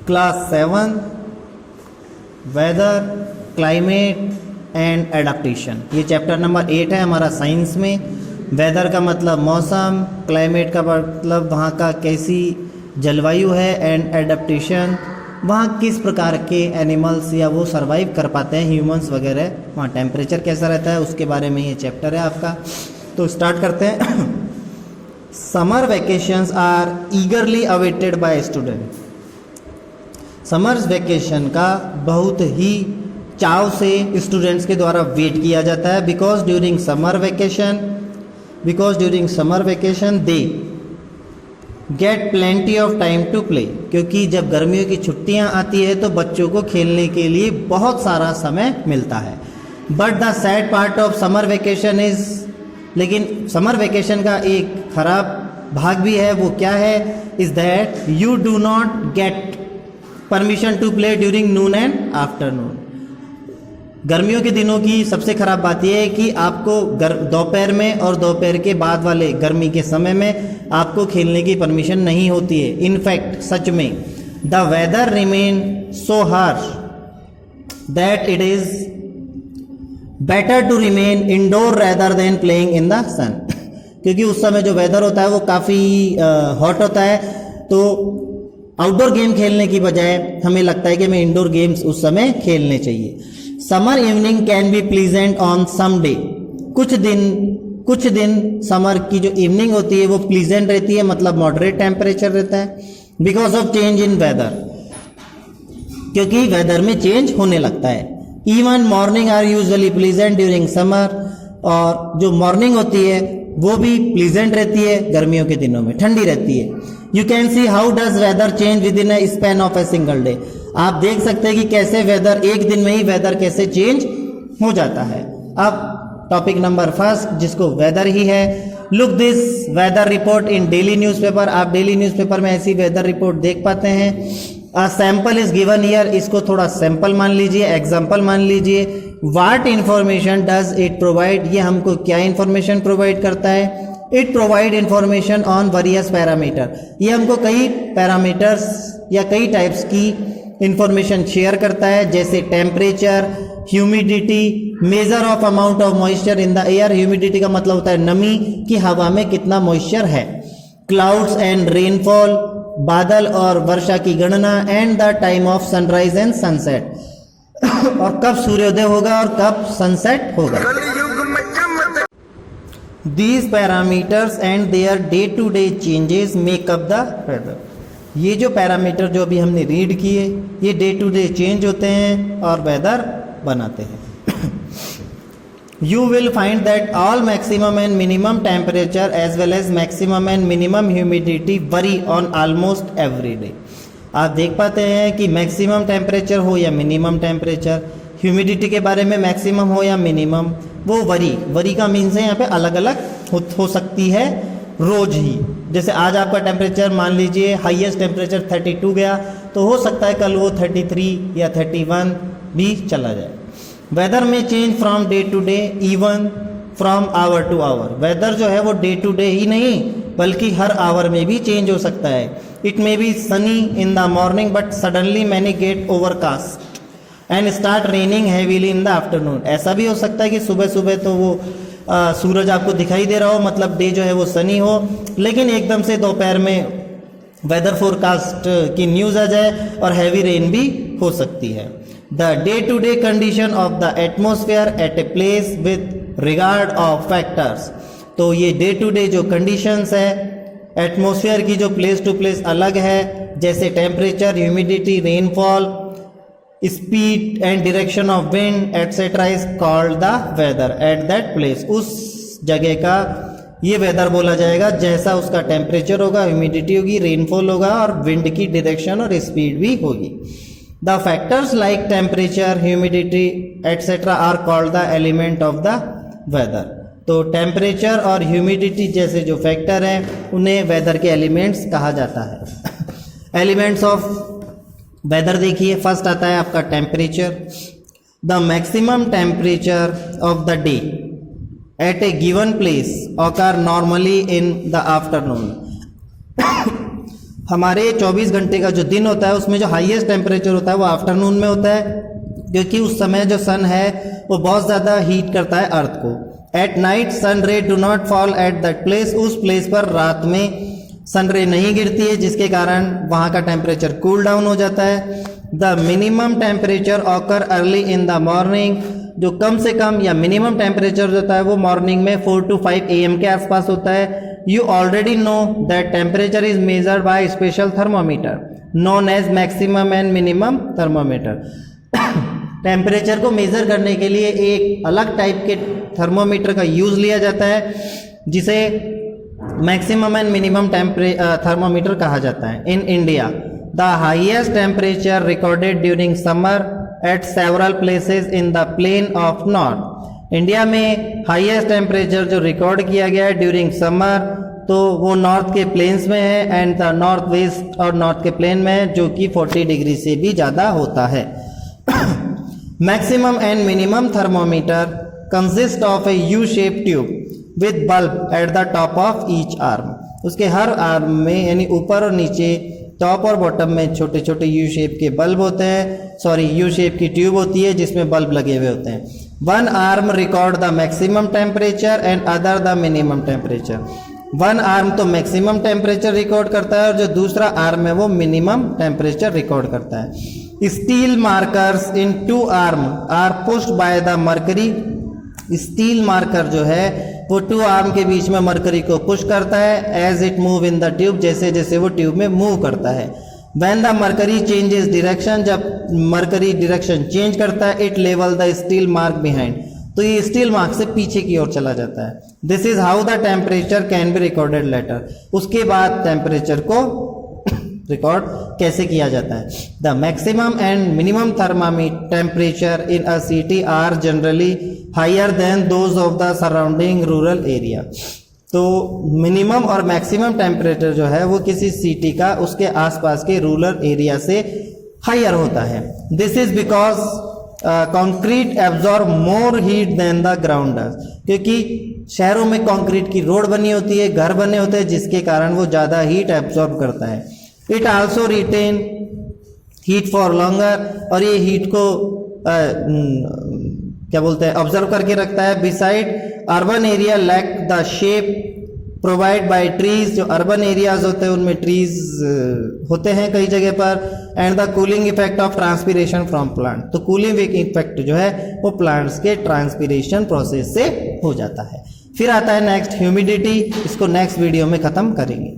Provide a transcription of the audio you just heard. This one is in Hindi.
Class 7 weather climate and adaptation. ये चैप्टर नंबर 8 है हमारा साइंस में। वेदर का मतलब मौसम, क्लाइमेट का मतलब वहाँ का कैसी जलवायु है, एंड एडाप्टेशन वहाँ किस प्रकार के एनिमल्स या वो सरवाइव कर पाते हैं, ह्यूमंस वगैरह, वहाँ टेम्परेचर कैसा रहता है, उसके बारे में ये चैप्टर है आपका। तो स्टार्ट करते हैं। Summer vacations are eagerly awaited by student. Summers vacation का बहुत ही चाव से स्टूडेंट्स के द्वारा वेट किया जाता है। Because during summer vacation they get plenty of time to play. क्योंकि जब गर्मियों की छुट्टियां आती है तो बच्चों को खेलने के लिए बहुत सारा समय मिलता है। But the sad part of summer vacation is, लेकिन समर वैकेशन का एक खराब भाग भी है। वो क्या है? Is that you do not get permission to play during noon and afternoon. गर्मियों के दिनों की सबसे खराब बात यह है कि आपको दोपहर में और दोपहर के बाद वाले गर्मी के समय में आपको खेलने की परमिशन नहीं होती है। इनफैक्ट सच में the weather remain so harsh that it is better to remain indoor rather than playing in the sun. क्योंकि उस समय जो वेदर होता है वो काफ़ी हॉट होता है, तो आउटडोर गेम खेलने की बजाय हमें लगता है कि हमें इंडोर गेम्स उस समय खेलने चाहिए। Summer evening can be pleasant on some day. कुछ दिन समर की जो इवनिंग होती है वो प्लीजेंट रहती है, मतलब मॉडरेट टेम्परेचर रहता है। Because of change in weather, क्योंकि वेदर में चेंज होने लगता है। Even morning are usually pleasant during summer. और जो मॉर्निंग होती है वो भी प्लीजेंट रहती है, गर्मियों के दिनों में ठंडी रहती है। You can see how does weather change within a span of a single day. आप देख सकते हैं कि कैसे वेदर, एक दिन में ही वेदर कैसे चेंज हो जाता है। अब टॉपिक नंबर फर्स्ट, जिसको वेदर ही है। Look this weather report in daily newspaper. आप डेली न्यूज़पेपर में ऐसी वेदर रिपोर्ट देख पाते हैं। A sample is given here. इसको थोड़ा सैंपल मान लीजिए, एग्जाम्पल मान लीजिए। What information does it provide. ये हमको क्या इंफॉर्मेशन प्रोवाइड करता है? It provide information on various parameter. ये हमको कई पैरामीटर्स या कई टाइप्स की इंफॉर्मेशन शेयर करता है, जैसे temperature, humidity, measure of amount of moisture in the air. Humidity का मतलब होता है नमी, कि हवा में कितना मॉइस्चर है। क्लाउड्स एंड रेनफॉल, बादल और वर्षा की गणना। And the time of sunrise and sunset, और कब सूर्योदय होगा और कब सनसेट होगा। These parameters and their day to day changes make up the weather। ये जो पैरामीटर जो अभी हमने रीड किए, ये डे टू डे चेंज होते हैं और वेदर बनाते हैं। You will find that all maximum and minimum temperature as well as maximum and minimum humidity vary on almost every day। आप देख पाते हैं कि मैक्सिमम टेम्परेचर हो या मिनिमम टेम्परेचर, ह्यूमिडिटी के बारे में मैक्सिमम हो या मिनिमम, वो वरी का मीन्स है यहाँ पे अलग अलग हो सकती है रोज ही। जैसे आज आपका टेम्परेचर मान लीजिए हाईएस्ट टेम्परेचर 32 गया, तो हो सकता है कल वो 33 या 31 भी चला जाए। वेदर में change from day to day, even from hour to hour. Weather जो है वो डे टू डे ही नहीं बल्कि हर आवर में भी चेंज हो सकता है। It may be sunny in the morning but suddenly many get overcast and start raining heavily in the afternoon. ऐसा भी हो सकता है कि सुबह सुबह तो वो सूरज आपको दिखाई दे रहा हो, मतलब डे जो है वो सनी हो, लेकिन एकदम से दोपहर में वेदर फोरकास्ट की न्यूज़ आ जाए और हैवी रेन भी हो सकती है। The day to day condition of the atmosphere at a place with regard of factors. तो ये डे टू डे जो कंडीशंस है एटमोसफेयर की, जो प्लेस टू प्लेस अलग है, जैसे temperature, humidity, rainfall, speed and direction of wind etcetera is called the weather at that place. उस जगह का ये वेदर बोला जाएगा जैसा उसका टेम्परेचर होगा, ह्यूमिडिटी होगी, रेनफॉल होगा और विंड की डायरेक्शन और स्पीड भी होगी। The factors like temperature, humidity etcetera are called the element of the weather. तो टेम्परेचर और ह्यूमिडिटी जैसे जो फैक्टर हैं उन्हें वेदर के एलिमेंट्स कहा जाता है। एलिमेंट्स ऑफ वेदर देखिए, फर्स्ट आता है आपका temperature. The maximum temperature of the day at A given place occur normally in the afternoon। हमारे 24 घंटे का जो दिन होता है उसमें जो हाईएस्ट टेम्परेचर होता है वो आफ्टरनून में होता है, क्योंकि उस समय जो सन है वो बहुत ज़्यादा हीट करता है अर्थ को। एट नाइट सन रे do not fall eight that place, उस प्लेस पर रात में सन रे नहीं गिरती है, जिसके कारण वहाँ का टेम्परेचर कूल डाउन हो जाता है। The minimum temperature occur early in the morning, जो कम से कम या मिनिमम टेम्परेचर होता है वो मॉर्निंग में 4 to 5 AM के आसपास होता है। You already know that temperature is measured by special thermometer known as maximum and minimum thermometer. Temperature को मेजर करने के लिए एक अलग टाइप के थर्मोमीटर का यूज लिया जाता है, जिसे मैक्सिमम एंड मिनिमम थर्मोमीटर कहा जाता है। In India the highest temperature recorded during summer at several places in the plain of north. India में हाईएस्ट टेम्परेचर जो रिकॉर्ड किया गया है ड्यूरिंग समर, तो वो नॉर्थ के प्लेन्स में है एंड द नॉर्थ वेस्ट और नॉर्थ के प्लेन में है, जो कि 40 डिग्री से भी ज़्यादा होता है। Maximum and minimum thermometer consist of A U shape tube with bulb at the top of each arm. उसके हर आर्म में यानी ऊपर और नीचे, टॉप और बॉटम में छोटे छोटे यू शेप के बल्ब होते हैं, यू शेप की ट्यूब होती है जिसमें बल्ब लगे हुए होते हैं। One arm record the maximum temperature and other the minimum temperature. One arm तो मैक्सिमम टेम्परेचर रिकॉर्ड करता है और जो दूसरा आर्म है वो मिनिमम टेम्परेचर रिकॉर्ड करता है। Steel markers in two arm are pushed by the mercury. Steel marker जो है वो टू आर्म के बीच में मरकरी को पुश करता है as it move in the tube, जैसे जैसे वो ट्यूब में मूव करता है। When the mercury changes direction, जब मरकरी डायरेक्शन चेंज करता है, it level the steel mark behind, तो ये स्टील मार्क से पीछे की ओर चला जाता है। This is how the temperature can be recorded later. उसके बाद टेम्परेचर को रिकॉर्ड कैसे किया जाता है। The maximum and minimum thermometer temperature in a city are generally higher than those of the surrounding rural area. तो मिनिमम और मैक्सिमम टेम्परेचर जो है वो किसी सिटी का उसके आसपास के रूरल एरिया से हायर होता है। This is because concrete absorb more heat than the ground does, क्योंकि शहरों में कंक्रीट की रोड बनी होती है, घर बने होते हैं, जिसके कारण वो ज़्यादा हीट एब्जॉर्ब करता है। It also retain heat for longer, और ये हीट को क्या बोलते हैं ऑब्जर्व करके रखता है। Beside urban area lack the shape provide by trees, जो अर्बन एरियाज होते हैं उनमें ट्रीज होते हैं कई जगह पर। And the cooling effect of transpiration from plant, तो कूलिंग इफेक्ट जो है वो प्लांट्स के ट्रांसपीरेशन प्रोसेस से हो जाता है। फिर आता है नेक्स्ट ह्यूमिडिटी, इसको नेक्स्ट वीडियो में ख़त्म करेंगे।